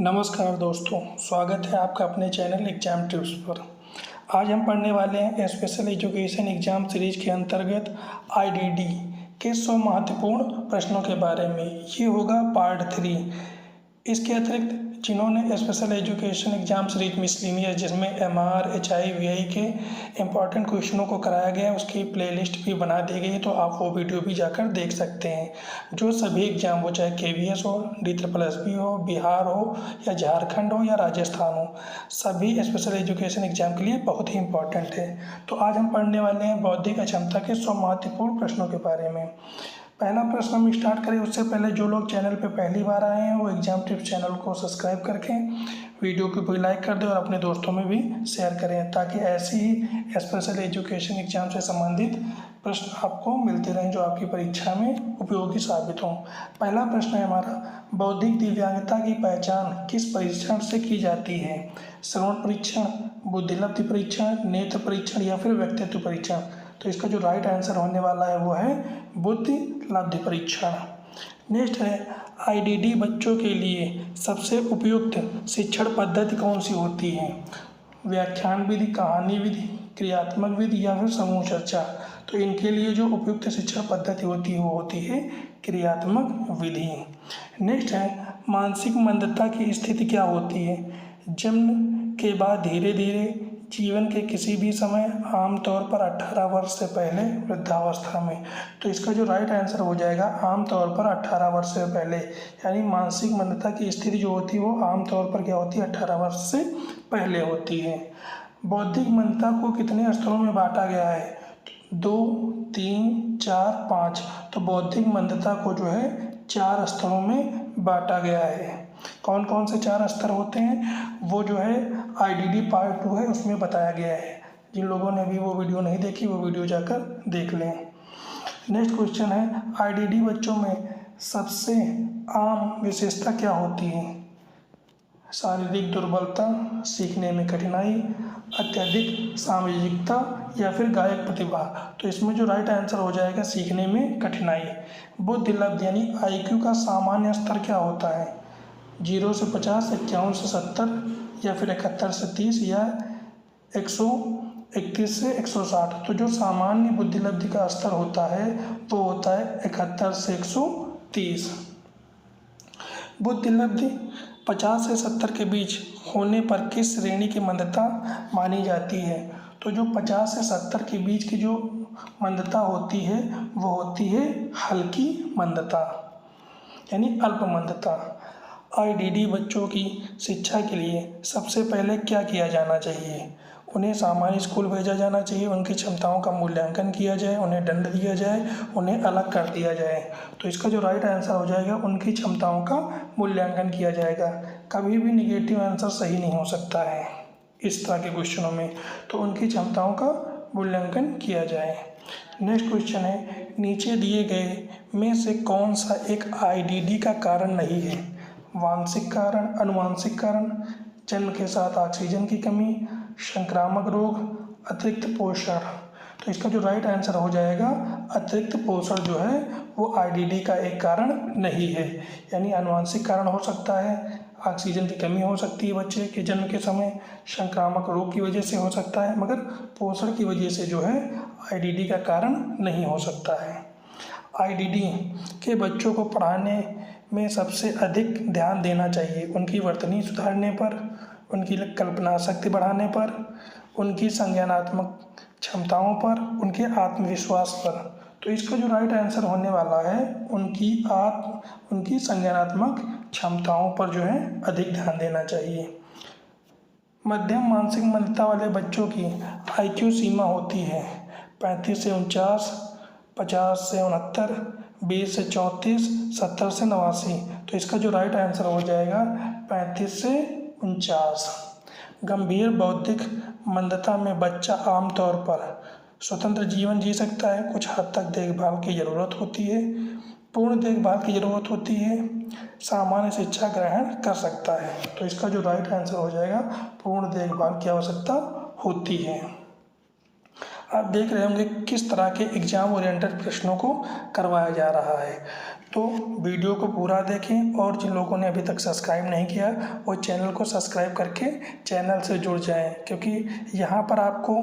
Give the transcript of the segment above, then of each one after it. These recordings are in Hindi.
नमस्कार दोस्तों, स्वागत है आपका अपने चैनल एग्ज़ाम टिप्स पर। आज हम पढ़ने वाले हैं स्पेशल एजुकेशन एग्ज़ाम सीरीज के अंतर्गत आईडीडी के 100 महत्वपूर्ण प्रश्नों के बारे में। ये होगा पार्ट 3। इसके अतिरिक्त जिन्होंने special education exam series miscellaneous जिसमें एमआर एचआई वीआई के इम्पॉर्टेंट क्वेश्चनों को कराया गया है, उसकी प्लेलिस्ट भी बना दी गई है, तो आप वो वीडियो भी जाकर देख सकते हैं। जो सभी एग्ज़ाम हो, चाहे केवीएस हो, DSSB हो, बिहार हो या झारखंड हो या राजस्थान हो, सभी स्पेशल एजुकेशन एग्ज़ाम के लिए बहुत ही इम्पॉर्टेंट है। तो आज हम पढ़ने वाले हैं बौद्धिक अक्षमता के 100 महत्वपूर्ण प्रश्नों के बारे में। पहला प्रश्न हम स्टार्ट करें उससे पहले जो लोग चैनल पे पहली बार आए हैं वो एग्ज़ाम टिप्स चैनल को सब्सक्राइब करके वीडियो को भी लाइक कर दें और अपने दोस्तों में भी शेयर करें, ताकि ऐसी ही स्पेशल एजुकेशन एग्ज़ाम से संबंधित प्रश्न आपको मिलते रहें जो आपकी परीक्षा में उपयोगी साबित हों। पहला प्रश्न है हमारा, बौद्धिक दिव्यांगता की पहचान किस परीक्षण से की जाती है? श्रवण परीक्षण, बुद्धिलब्धि परीक्षण, नेत्र परीक्षण या फिर व्यक्तित्व परीक्षण? तो इसका जो राइट आंसर होने वाला है वो है बुद्धिलब्धि परीक्षण। नेक्स्ट है, आईडीडी बच्चों के लिए सबसे उपयुक्त शिक्षण पद्धति कौन सी होती है? व्याख्यान विधि, कहानी विधि, क्रियात्मक विधि या फिर समूह चर्चा? तो इनके लिए जो उपयुक्त शिक्षण पद्धति होती है वो होती है क्रियात्मक विधि। नेक्स्ट है, मानसिक मंदता की स्थिति क्या होती है? जन्म के बाद धीरे धीरे जीवन के किसी भी समय, आमतौर पर 18 वर्ष से पहले, वृद्धावस्था में? तो इसका जो राइट आंसर हो जाएगा आमतौर पर 18 वर्ष से पहले, यानी मानसिक मंदता की स्थिति जो होती है वो आमतौर पर क्या होती है, 18 वर्ष से पहले होती है। बौद्धिक मंदता को कितने स्तरों में बांटा गया है? 2, 3, 4, 5। तो बौद्धिक मंदता को जो है 4 स्तरों में बांटा गया है। कौन कौन से 4 स्तर होते हैं वो जो है आईडीडी पार्ट 2 है उसमें बताया गया है। जिन लोगों ने अभी वो वीडियो नहीं देखी वो वीडियो जाकर देख लें। नेक्स्ट क्वेश्चन है, आईडीडी बच्चों में सबसे आम विशेषता क्या होती है? शारीरिक दुर्बलता, सीखने में कठिनाई, अत्यधिक सामाजिकता या फिर गायक प्रतिभा? तो इसमें जो राइट आंसर हो जाएगा सीखने में कठिनाई। बुद्धिलब्धि यानी आईक्यू का सामान्य स्तर क्या होता है? 0 से 50, 51 से 70 या फिर 71 से 30 या 131 से 160? तो जो सामान्य बुद्धिलब्धि का स्तर होता है वो होता है 71 से 130। बुद्धिलब्धि 50 से 70 के बीच होने पर किस श्रेणी की मंदता मानी जाती है? तो जो 50 से 70 के बीच की जो मंदता होती है वो होती है हल्की मंदता यानी अल्प मंदता। आईडीडी बच्चों की शिक्षा के लिए सबसे पहले क्या किया जाना चाहिए? उन्हें सामान्य स्कूल भेजा जाना चाहिए, उनकी क्षमताओं का मूल्यांकन किया जाए, उन्हें दंड दिया जाए, उन्हें अलग कर दिया जाए? तो इसका जो राइट आंसर हो जाएगा उनकी क्षमताओं का मूल्यांकन किया जाएगा। कभी भी निगेटिव आंसर सही नहीं हो सकता है इस तरह के क्वेश्चनों में, तो उनकी क्षमताओं का मूल्यांकन किया जाए। नेक्स्ट क्वेश्चन है, नीचे दिए गए में से कौन सा एक आईडीडी का कारण नहीं है? वांशिक कारण, अनुवांशिक कारण, जन्म के साथ ऑक्सीजन की कमी, संक्रामक रोग, अतिरिक्त पोषण? तो इसका जो राइट आंसर हो जाएगा अतिरिक्त पोषण जो है वो आईडीडी का एक कारण नहीं है। यानी अनुवांशिक कारण हो सकता है, ऑक्सीजन की कमी हो सकती है बच्चे के जन्म के समय, संक्रामक रोग की वजह से हो सकता है, मगर पोषण की वजह से जो है आईडीडी का कारण नहीं हो सकता है। आईडीडी के बच्चों को पढ़ाने में सबसे अधिक ध्यान देना चाहिए उनकी वर्तनी सुधारने पर, उनकी कल्पना शक्ति बढ़ाने पर, उनकी संज्ञानात्मक क्षमताओं पर, उनके आत्मविश्वास पर? तो इसका जो राइट आंसर होने वाला है उनकी संज्ञानात्मक क्षमताओं पर जो है अधिक ध्यान देना चाहिए। मध्यम मानसिक मंदता वाले बच्चों की आईक्यू सीमा होती है 35 से 49, 50 से 69, 20 से 34, 70 से 89? तो इसका जो राइट आंसर हो जाएगा 35 से 49। गंभीर बौद्धिक मंदता में बच्चा आमतौर पर स्वतंत्र जीवन जी सकता है, कुछ हद तक देखभाल की ज़रूरत होती है, पूर्ण देखभाल की ज़रूरत होती है, सामान्य शिक्षा ग्रहण कर सकता है? तो इसका जो राइट आंसर हो जाएगा पूर्ण देखभाल की आवश्यकता होती है। आप देख रहे होंगे किस तरह के एग्ज़ाम ओरिएंटेड प्रश्नों को करवाया जा रहा है। तो वीडियो को पूरा देखें और जिन लोगों ने अभी तक सब्सक्राइब नहीं किया वो चैनल को सब्सक्राइब करके चैनल से जुड़ जाएं, क्योंकि यहाँ पर आपको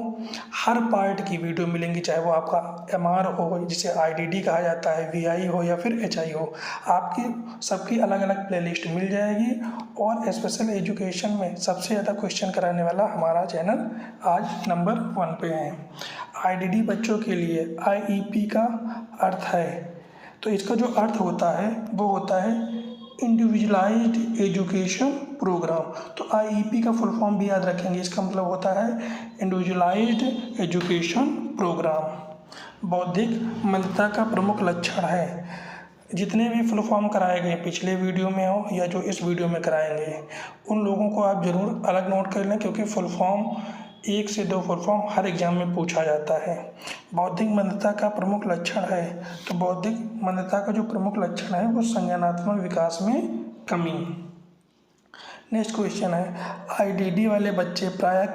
हर पार्ट की वीडियो मिलेंगी, चाहे वो आपका एमआर हो जिसे आईडीडी कहा जाता है, वीआई हो या फिर एचआई हो, आपकी सबकी अलग अलग प्लेलिस्ट मिल जाएगी। और स्पेशल एजुकेशन में सबसे ज़्यादा क्वेश्चन कराने वाला हमारा चैनल आज नंबर 1 पे है। आईडीडी बच्चों के लिए आईईपी का अर्थ है, तो इसका जो अर्थ होता है वो होता है इंडिविजुअलाइज्ड एजुकेशन प्रोग्राम। तो आईईपी का फुल फॉर्म भी याद रखेंगे, इसका मतलब होता है इंडिविजुअलाइज्ड एजुकेशन प्रोग्राम। बौद्धिक मंदता का प्रमुख लक्षण है। जितने भी फुल फॉर्म कराए गए पिछले वीडियो में हो या जो इस वीडियो में कराएंगे, उन लोगों को आप ज़रूर अलग नोट कर लें, क्योंकि फुल फॉर्म 1 से 2 फुल फॉर्म हर एग्जाम में पूछा जाता है। बौद्धिक मंदता का प्रमुख लक्षण है, तो बौद्धिक मंदता का जो प्रमुख लक्षण है वो संज्ञानात्मक विकास में कमी। नेक्स्ट क्वेश्चन है, आईडीडी वाले बच्चे प्रायः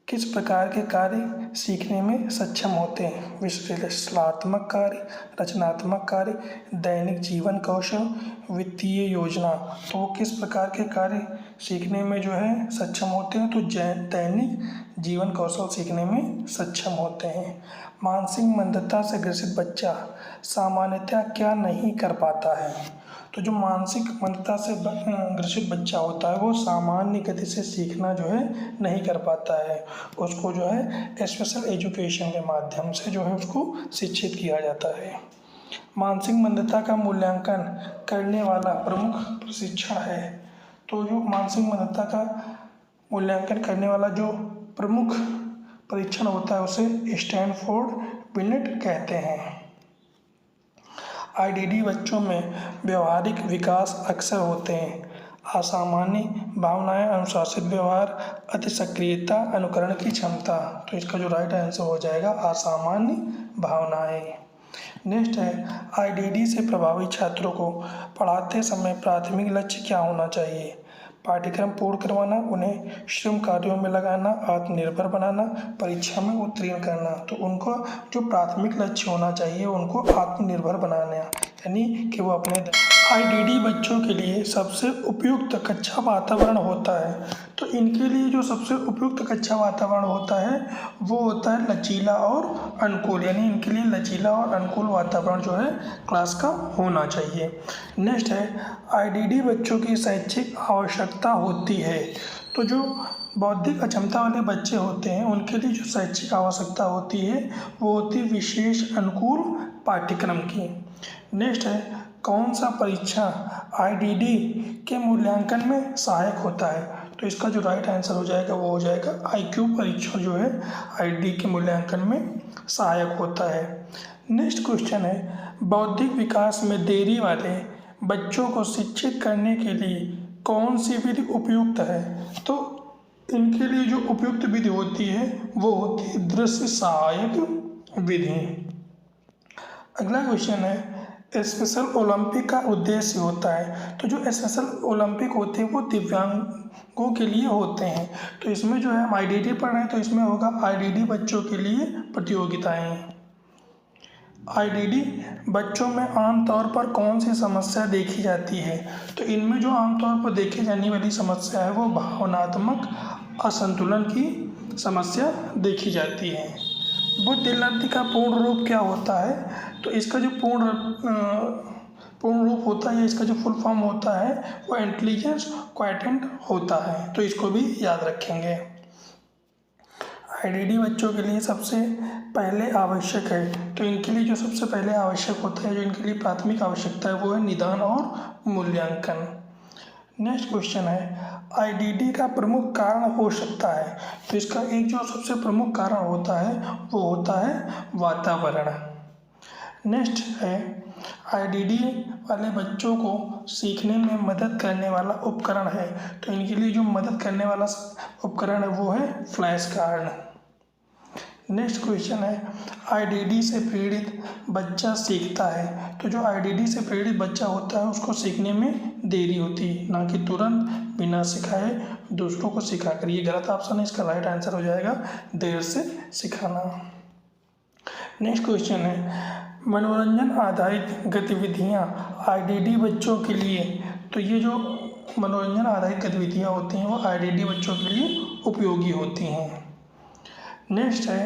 किस प्रकार के कार्य सीखने में सक्षम होते हैं? विश्लेषणात्मक कार्य, रचनात्मक कार्य, दैनिक जीवन कौशल, वित्तीय योजना। तो वो किस प्रकार के कार्य सीखने में जो है सक्षम होते हैं? तो दैनिक जीवन कौशल सीखने में सक्षम होते हैं। मानसिक मंदता से ग्रसित बच्चा सामान्यतः क्या नहीं कर पाता है? तो जो मानसिक मंदता से ग्रसित बच्चा होता है वो सामान्य गति से सीखना जो है नहीं कर पाता है। उसको जो है स्पेशल एजुकेशन के माध्यम से जो है उसको शिक्षित किया जाता है। मानसिक मंदता का मूल्यांकन करने वाला प्रमुख प्रशिक्षण है। तो जो मानसिक मंदता का मूल्यांकन करने वाला जो प्रमुख परीक्षण होता है उसे स्टैनफोर्ड बिनेट कहते हैं। आईडीडी बच्चों में व्यवहारिक विकास अक्सर होते हैं। असामान्य भावनाएं, अनुशासित व्यवहार, अति सक्रियता, अनुकरण की क्षमता। तो इसका जो राइट आंसर हो जाएगा असामान्य भावनाएं। नेक्स्ट है, आईडीडी से प्रभावित छात्रों को पढ़ाते समय प्राथमिक लक्ष्य क्या होना चाहिए? पाठ्यक्रम पूर्ण करवाना, उन्हें श्रम कार्यों में लगाना, आत्मनिर्भर बनाना, परीक्षा में उत्तीर्ण करना। तो उनको जो प्राथमिक लक्ष्य होना चाहिए उनको आत्मनिर्भर बनाना, यानी कि वो अपने आईडीडी बच्चों के लिए सबसे उपयुक्त कक्षा वातावरण होता है। तो इनके लिए जो सबसे उपयुक्त कक्षा वातावरण होता है वो होता है लचीला और अनुकूल, यानी इनके लिए लचीला और अनुकूल वातावरण जो है क्लास का होना चाहिए। नेक्स्ट है, आईडीडी बच्चों की शैक्षिक आवश्यकता होती है। तो जो बौद्धिक अक्षमता वाले बच्चे होते हैं उनके लिए जो शैक्षिक आवश्यकता होती है वो होती है विशेष अनुकूल पाठ्यक्रम की। नेक्स्ट है, कौन सा परीक्षण आईडीडी के मूल्यांकन में सहायक होता है? तो इसका जो राइट आंसर हो जाएगा वो हो जाएगा आईक्यू परीक्षण जो है आईडीडी के मूल्यांकन में सहायक होता है। नेक्स्ट क्वेश्चन है, बौद्धिक विकास में देरी वाले बच्चों को शिक्षित करने के लिए कौन सी विधि उपयुक्त है? तो इनके लिए जो उपयुक्त विधि होती है वो होती है दृश्य सहायक विधि। अगला क्वेश्चन है, स्पेशल ओलंपिक का उद्देश्य होता है। तो जो स्पेशल ओलंपिक होते हैं वो दिव्यांगों के लिए होते हैं। तो इसमें जो है हम आईडीडी पढ़ रहे हैं तो इसमें होगा आईडीडी बच्चों के लिए प्रतियोगिताएं। आईडीडी बच्चों में आमतौर पर कौन सी समस्या देखी जाती है? तो इनमें जो आमतौर पर देखी जाने वाली समस्या है वो भावनात्मक असंतुलन की समस्या देखी जाती है। बुद्धिलब्धि का पूर्ण रूप क्या होता है? तो इसका जो पूर्ण रूप होता है, इसका जो फुल फॉर्म होता है वो इंटेलिजेंस क्वोटिएंट होता है। तो इसको भी याद रखेंगे। आईडीडी बच्चों के लिए सबसे पहले आवश्यक है। तो इनके लिए जो सबसे पहले आवश्यक होता है, जो इनके लिए प्राथमिक आवश्यकता है वो है निदान और मूल्यांकन। नेक्स्ट क्वेश्चन है, आईडीडी का प्रमुख कारण हो सकता है। तो इसका एक जो सबसे प्रमुख कारण होता है वो होता है वातावरण। नेक्स्ट है, आईडीडी वाले बच्चों को सीखने में मदद करने वाला उपकरण है। तो इनके लिए जो मदद करने वाला उपकरण है वो है फ्लैश कार्ड। नेक्स्ट क्वेश्चन है, आईडीडी से प्रेरित बच्चा सीखता है। तो जो आईडीडी से प्रेरित बच्चा होता है उसको सीखने में देरी होती है, ना कि तुरंत बिना सिखाए दूसरों को सिखाकर। ये गलत ऑप्शन है, इसका राइट आंसर हो जाएगा देर से सिखाना। नेक्स्ट क्वेश्चन है, मनोरंजन आधारित गतिविधियाँ आईडीडी बच्चों के लिए। तो ये जो मनोरंजन आधारित गतिविधियाँ होती हैं वो आईडीडी बच्चों के लिए उपयोगी होती हैं। नेक्स्ट है,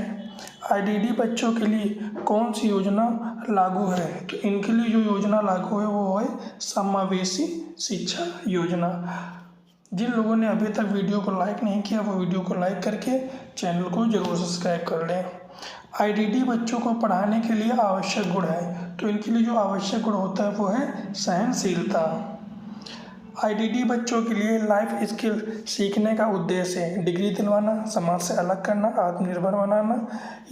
आईडीडी बच्चों के लिए कौन सी योजना लागू है। तो इनके लिए जो योजना लागू है वो है समावेशी शिक्षा योजना। जिन लोगों ने अभी तक वीडियो को लाइक नहीं किया वो वीडियो को लाइक करके चैनल को जरूर सब्सक्राइब कर लें। आईडीडी बच्चों को पढ़ाने के लिए आवश्यक गुण है। तो इनके लिए जो आवश्यक गुण होता है वो है सहनशीलता। आईडीडी बच्चों के लिए लाइफ स्किल सीखने का उद्देश्य है डिग्री दिलवाना, समाज से अलग करना, आत्मनिर्भर बनाना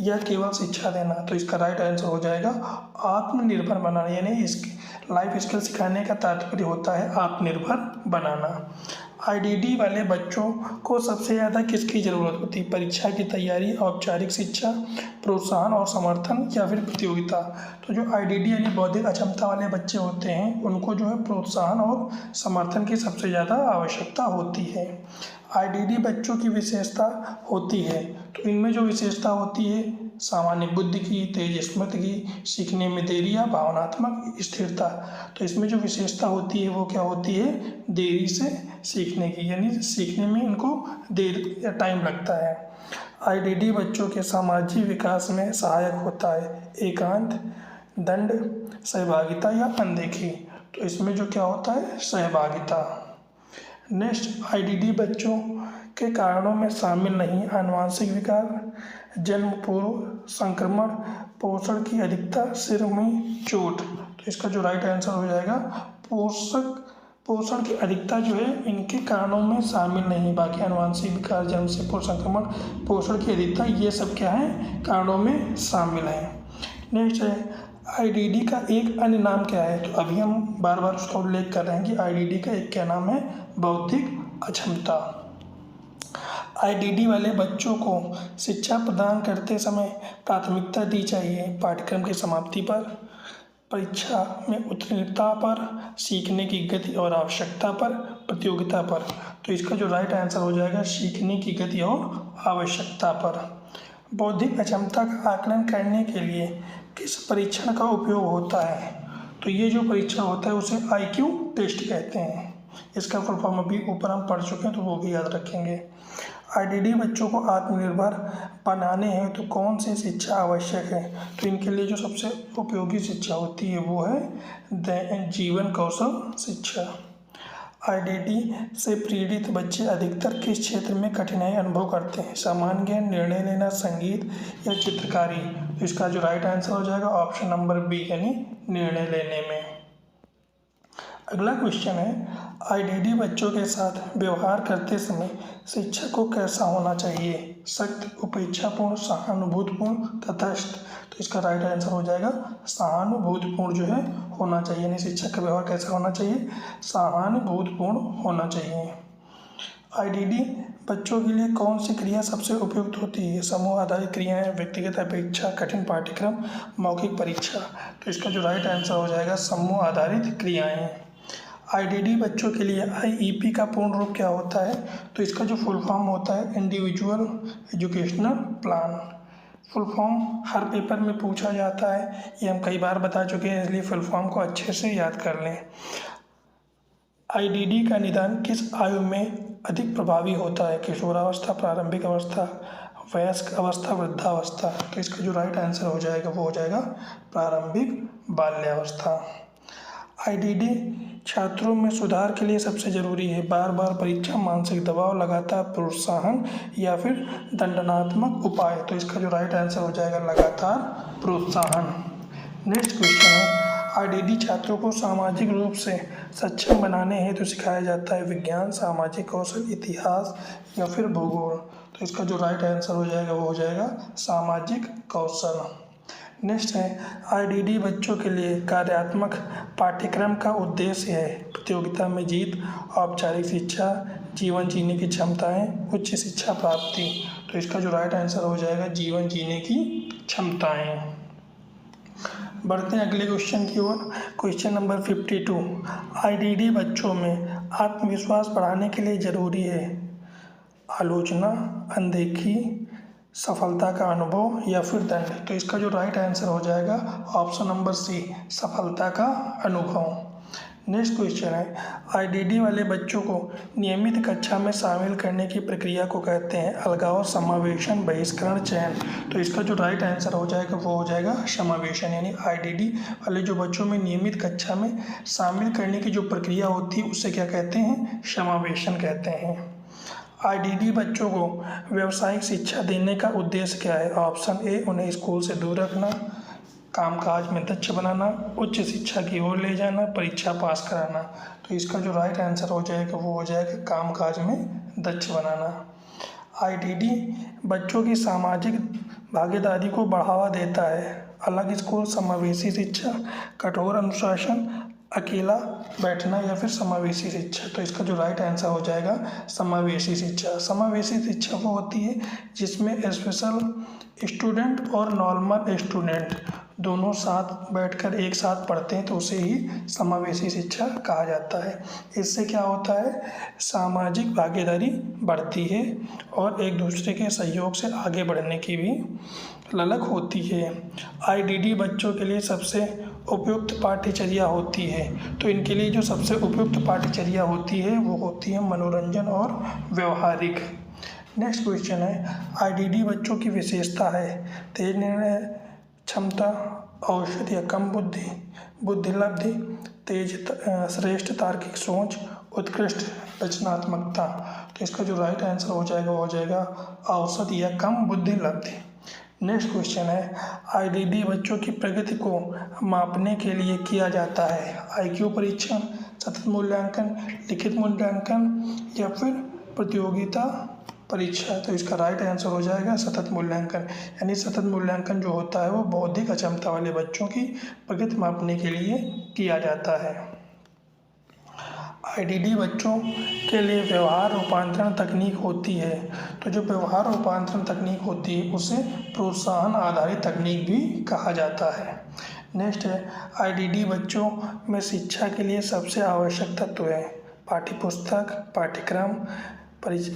या केवल शिक्षा देना। तो इसका राइट आंसर हो जाएगा आत्मनिर्भर बनाना, यानी इस लाइफ स्किल सिखाने का तात्पर्य होता है आत्मनिर्भर बनाना। आईडीडी वाले बच्चों को सबसे ज़्यादा किसकी ज़रूरत होती है। परीक्षा की तैयारी, औपचारिक शिक्षा, प्रोत्साहन और समर्थन या फिर प्रतियोगिता। तो जो आईडीडी यानी बौद्धिक अक्षमता वाले बच्चे होते हैं उनको जो है प्रोत्साहन और समर्थन की सबसे ज़्यादा आवश्यकता होती है। आईडीडी बच्चों की विशेषता होती है, तो इनमें जो विशेषता होती है सामान्य बुद्धि की, तेज स्मृति की, सीखने में देरी या भावनात्मक स्थिरता। तो इसमें जो विशेषता होती है वो क्या होती है, देरी से सीखने की, यानी सीखने में इनको देर या टाइम लगता है। आईडीडी बच्चों के सामाजिक विकास में सहायक होता है एकांत, दंड, सहभागिता या अनदेखी। तो इसमें जो क्या होता है सहभागिता। नेक्स्ट, आईडीडी बच्चों के कारणों में शामिल नहीं आनुवंशिक विकार, जन्म पूर्व संक्रमण, पोषण की अधिकता, सिर में चोट। तो इसका जो राइट आंसर हो जाएगा पोषण की अधिकता जो है इनके कारणों में शामिल नहीं। बाकी आनुवंशिक विकार, जन्म से पूर्व संक्रमण, पोषण की अधिकता ये सब क्या है कारणों में शामिल है। नेक्स्ट है, आईडीडी का एक अन्य नाम क्या है। तो अभी हम बार बार उसका उल्लेख कर रहे हैं कि आईडीडी का एक क्या नाम है, बौद्धिक अक्षमता। आईडीडी वाले बच्चों को शिक्षा प्रदान करते समय प्राथमिकता दी चाहिए पाठ्यक्रम की समाप्ति पर, परीक्षा में उत्तीर्णता पर, सीखने की गति और आवश्यकता पर, प्रतियोगिता पर। तो इसका जो राइट आंसर हो जाएगा सीखने की गति और आवश्यकता पर। बौद्धिक अक्षमता का आकलन करने के लिए किस परीक्षण का उपयोग होता है। तो ये जो परीक्षण होता है उसे आईक्यू टेस्ट कहते हैं। इसका फुल फॉर्म अभी ऊपर हम पढ़ चुके हैं तो वो भी याद रखेंगे। आईडीडी बच्चों को आत्मनिर्भर बनाने हैं तो कौन सी शिक्षा आवश्यक है। तो इनके लिए जो सबसे उपयोगी शिक्षा होती है वो है जीवन कौशल शिक्षा। आईडीडी से पीड़ित बच्चे अधिकतर किस क्षेत्र में कठिनाई अनुभव करते हैं, सामान्य ज्ञान, निर्णय लेना, संगीत या चित्रकारी। तो इसका जो राइट आंसर हो जाएगा ऑप्शन नंबर बी यानी निर्णय लेने में। अगला क्वेश्चन है, आईडीडी बच्चों के साथ व्यवहार करते समय शिक्षक को कैसा होना चाहिए, सख्त, उपेक्षापूर्ण, सहानुभूतिपूर्ण, तटस्थ। तो इसका राइट आंसर हो जाएगा सहानुभूतिपूर्ण जो है होना चाहिए, यानी शिक्षक का व्यवहार कैसा होना चाहिए, सहानुभूतिपूर्ण होना चाहिए। आईडीडी बच्चों के लिए कौन सी क्रिया सबसे उपयुक्त होती है, समूह आधारित क्रियाएं, व्यक्तिगत अपेक्षा, कठिन पाठ्यक्रम, मौखिक परीक्षा। तो इसका जो राइट आंसर हो जाएगा समूह आधारित क्रियाएं। आईडीडी बच्चों के लिए आईईपी का पूर्ण रूप क्या होता है। तो इसका जो फुल फॉर्म होता है individual educational plan. Full form हर पेपर में पूछा जाता है, ये हम कई बार बता चुके हैं, इसलिए फुल फॉर्म को अच्छे से याद कर लें। आईडीडी का निदान किस आयु में अधिक प्रभावी होता है, किशोरावस्था, प्रारंभिक अवस्था, वयस्क अवस्था, वृद्धावस्था। तो इसका जो राइट आंसर हो जाएगा वो हो जाएगा प्रारंभिक बाल्यावस्था। आईडीडी छात्रों में सुधार के लिए सबसे जरूरी है बार बार परीक्षा, मानसिक दबाव, लगातार प्रोत्साहन या फिर दंडनात्मक उपाय। तो इसका जो राइट आंसर हो जाएगा लगातार प्रोत्साहन। नेक्स्ट क्वेश्चन है, आईडीडी छात्रों को सामाजिक रूप से सक्षम बनाने हेतु सिखाया जाता है विज्ञान, सामाजिक कौशल, इतिहास या फिर भूगोल। तो इसका जो राइट आंसर हो जाएगा वो हो जाएगा सामाजिक कौशल। नेक्स्ट है, आईडीडी बच्चों के लिए कार्यात्मक पाठ्यक्रम का उद्देश्य है प्रतियोगिता में जीत, औपचारिक शिक्षा, जीवन जीने की क्षमताएं, उच्च शिक्षा प्राप्ति। तो इसका जो राइट आंसर हो जाएगा जीवन जीने की क्षमताएं। बढ़ते हैं अगले क्वेश्चन की ओर। क्वेश्चन नंबर 52, आईडीडी बच्चों में आत्मविश्वास बढ़ाने के लिए जरूरी है? आलोचना, अनदेखी, सफलता का अनुभव या फिर दंड? तो इसका जो राइट आंसर हो जाएगा ऑप्शन नंबर सी, सफलता का अनुभव। नेक्स्ट क्वेश्चन है, आईडीडी वाले बच्चों को नियमित कक्षा में शामिल करने की प्रक्रिया को कहते हैं अलगाव, समावेशन, बहिष्करण, चयन? तो इसका जो राइट आंसर हो जाएगा वो हो जाएगा समावेशन। यानी आईडीडी वाले जो बच्चों में नियमित कक्षा में शामिल करने की जो प्रक्रिया होती है उसे क्या कहते हैं? समावेशन कहते हैं। आईडीडी बच्चों को व्यावसायिक शिक्षा देने का उद्देश्य क्या है? ऑप्शन ए, उन्हें स्कूल से दूर रखना, कामकाज में दक्ष बनाना, उच्च शिक्षा की ओर ले जाना, परीक्षा पास कराना? तो इसका जो राइट आंसर हो जाएगा वो हो जाएगा कामकाज में दक्ष बनाना। आईडीडी बच्चों की सामाजिक भागीदारी को बढ़ावा देता है। अलग स्कूल, समावेशी शिक्षा, कठोर अनुशासन, अकेला बैठना या फिर समावेशी शिक्षा? तो इसका जो राइट आंसर हो जाएगा समावेशी शिक्षा। समावेशी शिक्षा वो होती है जिसमें स्पेशल स्टूडेंट और नॉर्मल स्टूडेंट दोनों साथ बैठकर एक साथ पढ़ते हैं तो उसे ही समावेशी शिक्षा कहा जाता है। इससे क्या होता है? सामाजिक भागीदारी बढ़ती है और एक दूसरे के सहयोग से आगे बढ़ने की भी ललक होती है। आईडीडी बच्चों के लिए सबसे उपयुक्त पाठ्यचर्या होती है। तो इनके लिए जो सबसे उपयुक्त पाठ्यचर्या होती है वो होती है मनोरंजन और व्यवहारिक। नेक्स्ट क्वेश्चन है, आईडीडी बच्चों की विशेषता है तेज निर्णय क्षमता, औसत या कम बुद्धि, बुद्धिलब्धि, तेज श्रेष्ठ तार्किक सोच, उत्कृष्ट रचनात्मकता? तो इसका जो राइट आंसर हो जाएगा वो हो जाएगा औसत या कम बुद्धिलब्धि। नेक्स्ट क्वेश्चन है, आईडीडी बच्चों की प्रगति को मापने के लिए किया जाता है आईक्यू परीक्षण, सतत मूल्यांकन, लिखित मूल्यांकन या फिर प्रतियोगिता परीक्षा? तो इसका राइट आंसर हो जाएगा सतत मूल्यांकन। यानी सतत मूल्यांकन जो होता है वो बौद्धिक अक्षमता वाले बच्चों की प्रगति मापने के लिए किया जाता है। आईडीडी बच्चों के लिए व्यवहार रूपांतरण तकनीक होती है। तो जो व्यवहार रूपांतरण तकनीक होती है उसे प्रोत्साहन आधारित तकनीक भी कहा जाता है। नेक्स्ट है, आईडीडी बच्चों में शिक्षा के लिए सबसे आवश्यक तत्व है पाठ्यपुस्तक, पाठ्यक्रम,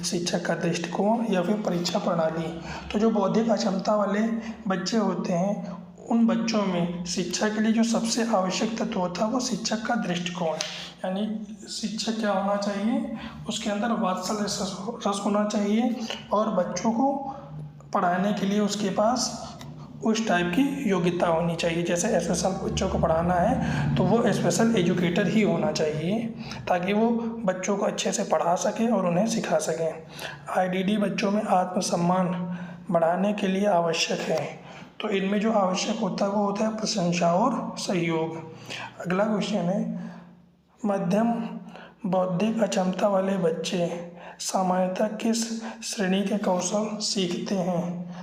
शिक्षक का दृष्टिकोण या फिर परीक्षा प्रणाली? तो जो बौद्धिक अक्षमता वाले बच्चे होते हैं उन बच्चों में शिक्षा के लिए जो सबसे आवश्यक तत्व होता है वो शिक्षक का दृष्टिकोण। यानी शिक्षक क्या होना चाहिए? उसके अंदर वात्सल्य रस होना चाहिए और बच्चों को पढ़ाने के लिए उसके पास उस टाइप की योग्यता होनी चाहिए। जैसे स्पेशल बच्चों को पढ़ाना है तो वो स्पेशल एजुकेटर ही होना चाहिए ताकि वो बच्चों को अच्छे से पढ़ा सके और उन्हें सिखा सकें। आईडीडी बच्चों में आत्मसम्मान बढ़ाने के लिए आवश्यक है। तो इनमें जो आवश्यक होता है वो होता है प्रशंसा और सहयोग। अगला क्वेश्चन है, मध्यम बौद्धिक अक्षमता वाले बच्चे सामान्यतः किस श्रेणी के कौशल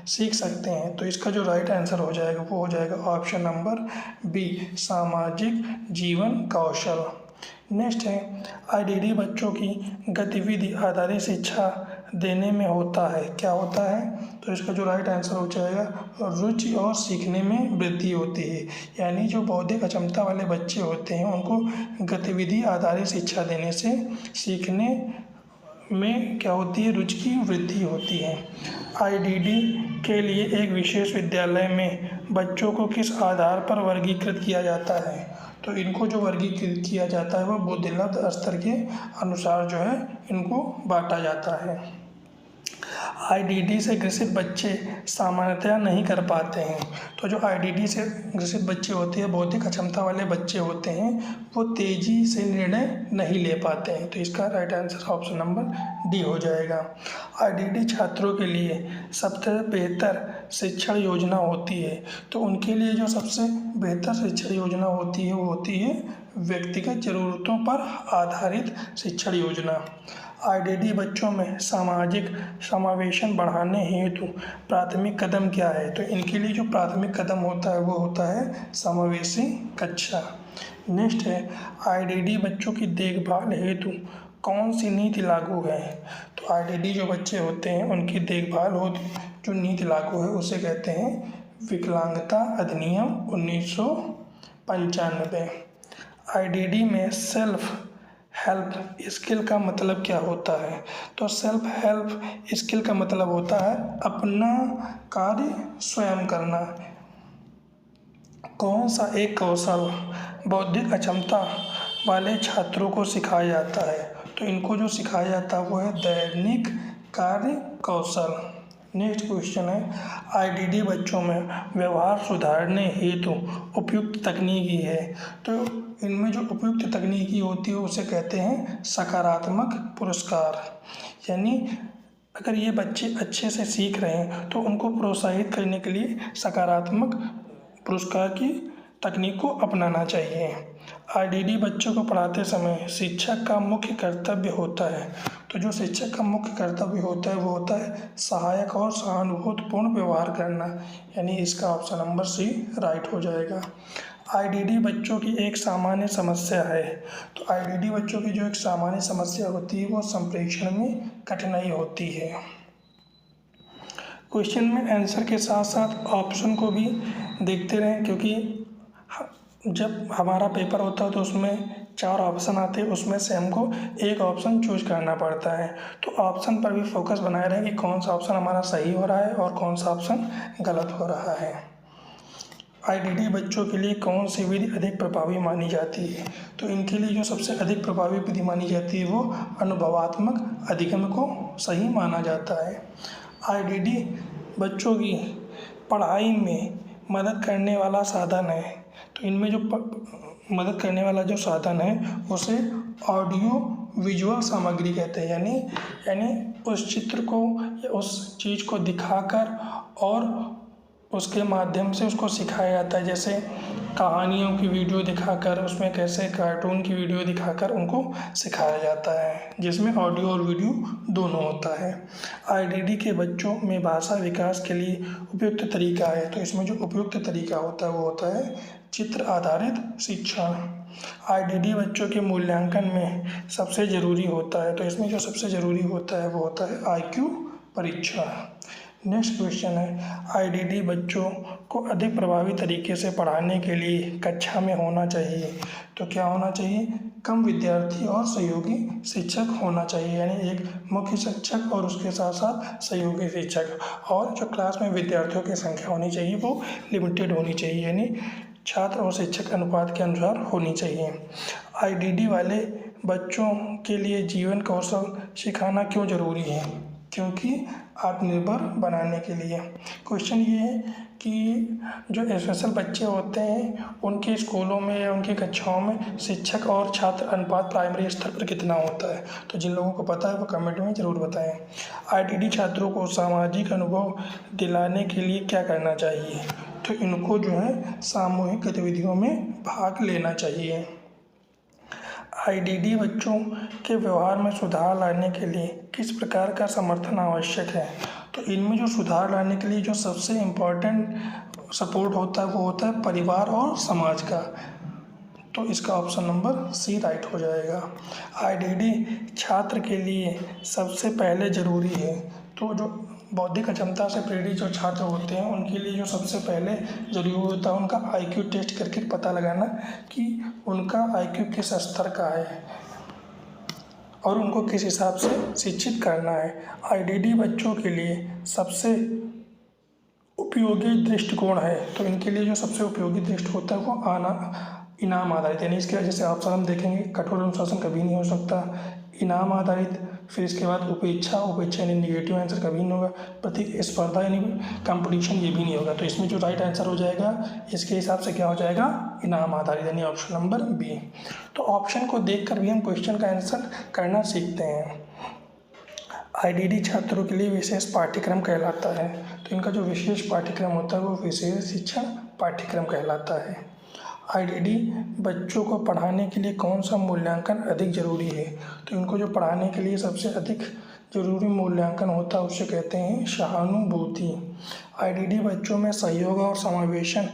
सीख सकते हैं? तो इसका जो राइट आंसर हो जाएगा वो हो जाएगा ऑप्शन नंबर बी, सामाजिक जीवन कौशल। नेक्स्ट है, आईडीडी बच्चों की गतिविधि आधारित शिक्षा देने में होता है, क्या होता है? तो इसका जो राइट आंसर हो जाएगा रुचि और सीखने में वृद्धि होती है। यानी जो बौद्धिक अक्षमता वाले बच्चे होते हैं उनको गतिविधि आधारित शिक्षा देने से सीखने में क्या होती है? रुचि की वृद्धि होती है। आईडीडी के लिए एक विशेष विद्यालय में बच्चों को किस आधार पर वर्गीकृत किया जाता है? तो इनको जो वर्गीकृत किया जाता है वो बुद्धिलब्ध स्तर के अनुसार जो है इनको बांटा जाता है। आईडीडी से ग्रसित बच्चे सामान्यतया नहीं कर पाते हैं। तो जो आईडीडी से ग्रसित बच्चे होते हैं, बौद्धिक अक्षमता वाले बच्चे होते हैं, वो तेजी से निर्णय नहीं ले पाते हैं। तो इसका right answer option number D हो जाएगा। आईडीडी छात्रों के लिए सबसे बेहतर शिक्षण योजना होती है। तो उनके लिए जो सबसे बेहतर शिक्षण योजना होती है वो होती है व्यक्तिगत ज़रूरतों पर आधारित शिक्षण योजना। आईडीडी बच्चों में सामाजिक समावेशन बढ़ाने हेतु प्राथमिक कदम क्या है? तो इनके लिए जो प्राथमिक कदम होता है वो होता है समावेशी कक्षा। नेक्स्ट है, आईडीडी बच्चों की देखभाल हेतु कौन सी नीति लागू है? तो आईडीडी जो बच्चे होते हैं उनकी देखभाल हो जो नीति लागू है उसे कहते हैं विकलांगता अधिनियम 1995। आईडीडी में सेल्फ हेल्प स्किल का मतलब क्या होता है? तो सेल्फ हेल्प स्किल का मतलब होता है अपना कार्य स्वयं करना। कौन सा एक कौशल बौद्धिक अक्षमता वाले छात्रों को सिखाया जाता है? तो इनको जो सिखाया जाता है वो है दैनिक कार्य कौशल। नेक्स्ट क्वेश्चन है, आईडीडी बच्चों में व्यवहार सुधारने हेतु उपयुक्त तकनीकी है। तो इनमें जो उपयुक्त तकनीकी होती है उसे कहते हैं सकारात्मक पुरस्कार। यानी अगर ये बच्चे अच्छे से सीख रहे हैं तो उनको प्रोत्साहित करने के लिए सकारात्मक पुरस्कार की तकनीक को अपनाना चाहिए। आईडीडी बच्चों को पढ़ाते समय शिक्षक का मुख्य कर्तव्य होता है। तो जो शिक्षक का मुख्य कर्तव्य होता है वो होता है सहायक और सहानुभूतिपूर्ण व्यवहार करना। यानी इसका ऑप्शन नंबर सी राइट हो जाएगा। आईडीडी बच्चों की एक सामान्य समस्या है। तो आईडीडी बच्चों की जो एक सामान्य समस्या होती है वो संप्रेषण में कठिनाई होती है। क्वेश्चन में आंसर के साथ साथ ऑप्शन को भी देखते रहें, क्योंकि जब हमारा पेपर होता है तो उसमें 4 ऑप्शन आते हैं, उसमें से हमको एक ऑप्शन चूज करना पड़ता है। तो ऑप्शन पर भी फोकस बनाए रहें कि कौन सा ऑप्शन हमारा सही हो रहा है और कौन सा ऑप्शन गलत हो रहा है। आईडीडी बच्चों के लिए कौन सी विधि अधिक प्रभावी मानी जाती है? तो इनके लिए जो सबसे अधिक प्रभावी विधि मानी जाती है वो अनुभवात्मक अधिगम को सही माना जाता है। आईडीडी बच्चों की पढ़ाई में मदद करने वाला साधन है। तो इनमें जो मदद करने वाला जो साधन है उसे ऑडियो विजुअल सामग्री कहते हैं। यानी उस चित्र को या उस चीज़ को दिखाकर और उसके माध्यम से उसको सिखाया जाता है। जैसे कहानियों की वीडियो दिखाकर, उसमें कैसे कार्टून की वीडियो दिखाकर उनको सिखाया जाता है, जिसमें ऑडियो और वीडियो दोनों होता है। आईडीडी के बच्चों में भाषा विकास के लिए उपयुक्त तरीका है। तो इसमें जो उपयुक्त तरीका होता है वो होता है चित्र आधारित शिक्षण। आईडीडी बच्चों के मूल्यांकन में सबसे ज़रूरी होता है। तो इसमें जो सबसे ज़रूरी होता है वो होता है आईक्यू परीक्षण। नेक्स्ट क्वेश्चन है, आईडीडी बच्चों को अधिक प्रभावी तरीके से पढ़ाने के लिए कक्षा में होना चाहिए। तो क्या होना चाहिए? कम विद्यार्थी और सहयोगी शिक्षक होना चाहिए। यानी एक मुख्य शिक्षक और उसके साथ साथ सहयोगी शिक्षक, और जो क्लास में विद्यार्थियों की संख्या होनी चाहिए वो लिमिटेड होनी चाहिए, यानी छात्र और शिक्षक अनुपात के अनुसार होनी चाहिए। आईडीडी वाले बच्चों के लिए जीवन कौशल सिखाना क्यों ज़रूरी है? क्योंकि आत्मनिर्भर बनाने के लिए। क्वेश्चन ये है कि जो स्पेशल बच्चे होते हैं उनके स्कूलों में या उनकी कक्षाओं में शिक्षक और छात्र अनुपात प्राइमरी स्तर पर कितना होता है? तो जिन लोगों को पता है वो कमेंट में ज़रूर बताएं। आईडीडी छात्रों को सामाजिक अनुभव दिलाने के लिए क्या करना चाहिए? तो इनको जो है सामूहिक गतिविधियों में भाग लेना चाहिए। आईडीडी बच्चों के व्यवहार में सुधार लाने के लिए किस प्रकार का समर्थन आवश्यक है? तो इनमें जो सुधार लाने के लिए जो सबसे इम्पोर्टेंट सपोर्ट होता है वो होता है परिवार और समाज का। तो इसका ऑप्शन नंबर सी राइट हो जाएगा। आईडीडी छात्र के लिए सबसे पहले ज़रूरी है। तो जो बौद्धिक अक्षमता से प्रेरित जो छात्र होते हैं उनके लिए जो सबसे पहले ज़रूरी होता है उनका आईक्यू टेस्ट करके पता लगाना कि उनका आईक्यू किस स्तर का है और उनको किस हिसाब से शिक्षित करना है। आईडीडी बच्चों के लिए सबसे उपयोगी दृष्टिकोण है। तो इनके लिए जो सबसे उपयोगी दृष्टि होता है वो इनाम आधारित, यानी इसके जैसे ऑप्शन हम देखेंगे कठोर अनुशासन कभी नहीं हो सकता, इनाम आधारित, फिर इसके बाद उपेक्षा यानी निगेटिव आंसर कभी नहीं होगा, प्रतिस्पर्धा यानी कंपटीशन ये भी नहीं होगा। तो इसमें जो राइट आंसर हो जाएगा इसके हिसाब से क्या हो जाएगा? इनाम आधारित, यानी ऑप्शन नंबर बी। तो ऑप्शन को देखकर भी हम क्वेश्चन का आंसर करना सीखते हैं। आईडीडी छात्रों के लिए विशेष पाठ्यक्रम कहलाता है। तो इनका जो विशेष पाठ्यक्रम होता है वो विशेष शिक्षण पाठ्यक्रम कहलाता है। आईडीडी बच्चों को पढ़ाने के लिए कौन सा मूल्यांकन अधिक ज़रूरी है? तो इनको जो पढ़ाने के लिए सबसे अधिक जरूरी मूल्यांकन होता है उसे कहते हैं सहानुभूति। आईडीडी बच्चों में सहयोग और समावेशन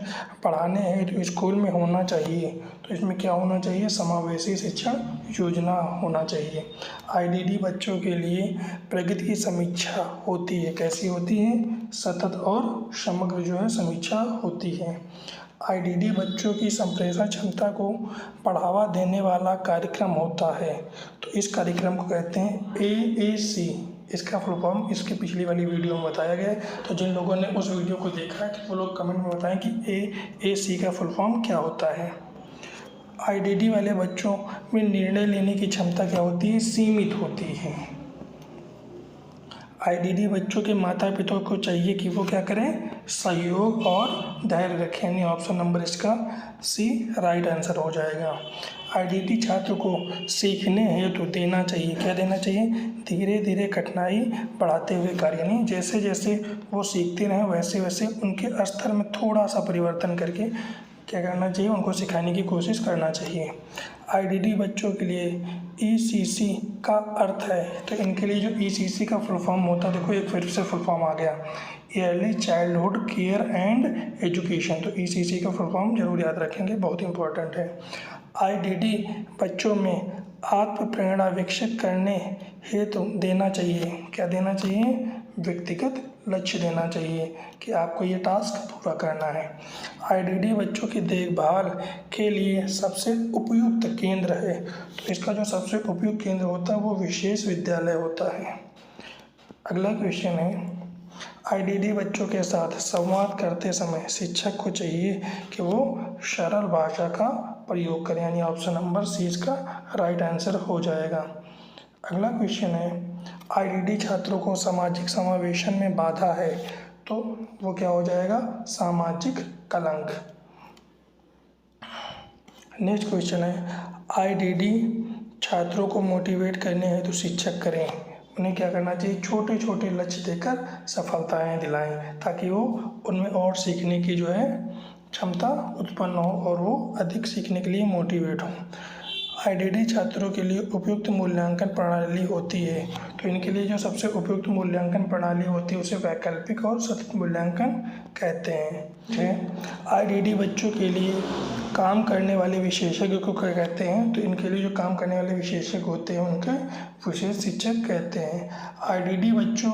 पढ़ाने हेतु स्कूल में होना चाहिए। तो इसमें क्या होना चाहिए? समावेशी शिक्षण योजना होना चाहिए। आईडीडी बच्चों के लिए प्रगति की समीक्षा होती है। कैसी होती है? सतत और समग्र जो है समीक्षा होती है। आईडीडी बच्चों की संप्रेषण क्षमता को बढ़ावा देने वाला कार्यक्रम होता है। तो इस कार्यक्रम को कहते हैं AAC। इसका फुल फॉर्म इसकी पिछली वाली वीडियो में बताया गया है। तो जिन लोगों ने उस वीडियो को देखा है तो वो लोग कमेंट में बताएं कि AAC का फुल फॉर्म क्या होता है। आईडीडी वाले बच्चों में निर्णय लेने की क्षमता क्या होती है? सीमित होती है। आईडीडी बच्चों के माता पिता को चाहिए कि वो क्या करें? सहयोग और धैर्य रखें। यानी ऑप्शन नंबर इसका C राइट आंसर हो जाएगा। आईडीडी छात्र को सीखने हेतु देना चाहिए। क्या देना चाहिए? धीरे धीरे कठिनाई बढ़ाते हुए कार्य। यानी जैसे जैसे वो सीखते रहें वैसे वैसे उनके स्तर में थोड़ा सा परिवर्तन करके क्या करना चाहिए? उनको सिखाने की कोशिश करना चाहिए। आईडीडी बच्चों के लिए ECC का अर्थ है। तो इनके लिए जो ECC का फुल फॉर्म होता है, देखो एक फिर से फुल फॉर्म आ गया, yearly childhood care and education. तो ECC का फुल फॉर्म जरूर याद रखेंगे, बहुत इंपॉर्टेंट है। आईडीडी बच्चों में आत्म प्रेरणा विकसित करने हेतु देना चाहिए। क्या देना चाहिए? व्यक्तिगत लक्ष्य देना चाहिए कि आपको ये टास्क पूरा करना है। आईडीडी बच्चों की देखभाल के लिए सबसे उपयुक्त केंद्र है। तो इसका जो सबसे उपयुक्त केंद्र होता है वो विशेष विद्यालय होता है। अगला क्वेश्चन है, आईडीडी बच्चों के साथ संवाद करते समय शिक्षक को चाहिए कि वो सरल भाषा का प्रयोग करें। यानी ऑप्शन नंबर C इसका राइट आंसर हो जाएगा। अगला क्वेश्चन है, आईडीडी छात्रों को सामाजिक समावेशन में बाधा है। तो वो क्या हो जाएगा? सामाजिक कलंक। नेक्स्ट क्वेश्चन है, आईडीडी छात्रों को मोटिवेट करने हेतु शिक्षक करें। उन्हें क्या करना चाहिए? छोटे छोटे लक्ष्य देकर सफलताएं दिलाएं ताकि वो उनमें और सीखने की जो है क्षमता उत्पन्न हो और वो अधिक सीखने के लिए मोटिवेट हो। आईडीडी छात्रों के लिए उपयुक्त मूल्यांकन प्रणाली होती है। तो इनके लिए जो सबसे उपयुक्त मूल्यांकन प्रणाली होती है उसे वैकल्पिक और सतत मूल्यांकन कहते हैं। आईडीडी बच्चों के लिए काम करने वाले विशेषज्ञ को क्या कहते हैं? तो इनके लिए जो काम करने वाले विशेषज्ञ होते हैं उनके विशेष शिक्षक कहते हैं। आईडीडी बच्चों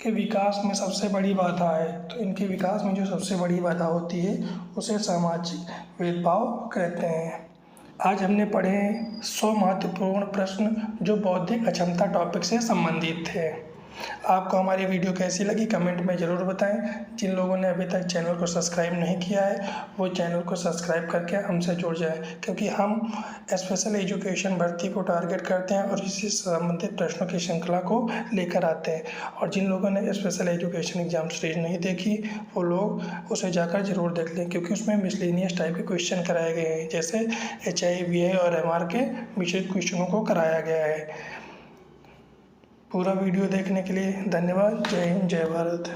के विकास में सबसे बड़ी बाधा है। तो इनके विकास में जो सबसे बड़ी बाधा होती है उसे सामाजिक भेदभाव कहते हैं। आज हमने पढ़े 100 महत्वपूर्ण प्रश्न जो बौद्धिक अक्षमता टॉपिक से संबंधित थे। आपको हमारी वीडियो कैसी लगी कमेंट में ज़रूर बताएं। जिन लोगों ने अभी तक चैनल को सब्सक्राइब नहीं किया है वो चैनल को सब्सक्राइब करके हमसे जुड़ जाए, क्योंकि हम स्पेशल एजुकेशन भर्ती को टारगेट करते हैं और इसी से संबंधित प्रश्नों की श्रृंखला को लेकर आते हैं। और जिन लोगों ने स्पेशल एजुकेशन एग्जाम सीरीज नहीं देखी वो लोग उसे जाकर ज़रूर देख लें, क्योंकि उसमें मिसलेनियस टाइप के क्वेश्चन कराए गए हैं, जैसे HI, VI और MR के मिश्रित क्वेश्चनों को कराया गया है। पूरा वीडियो देखने के लिए धन्यवाद। जय हिंद, जय भारत।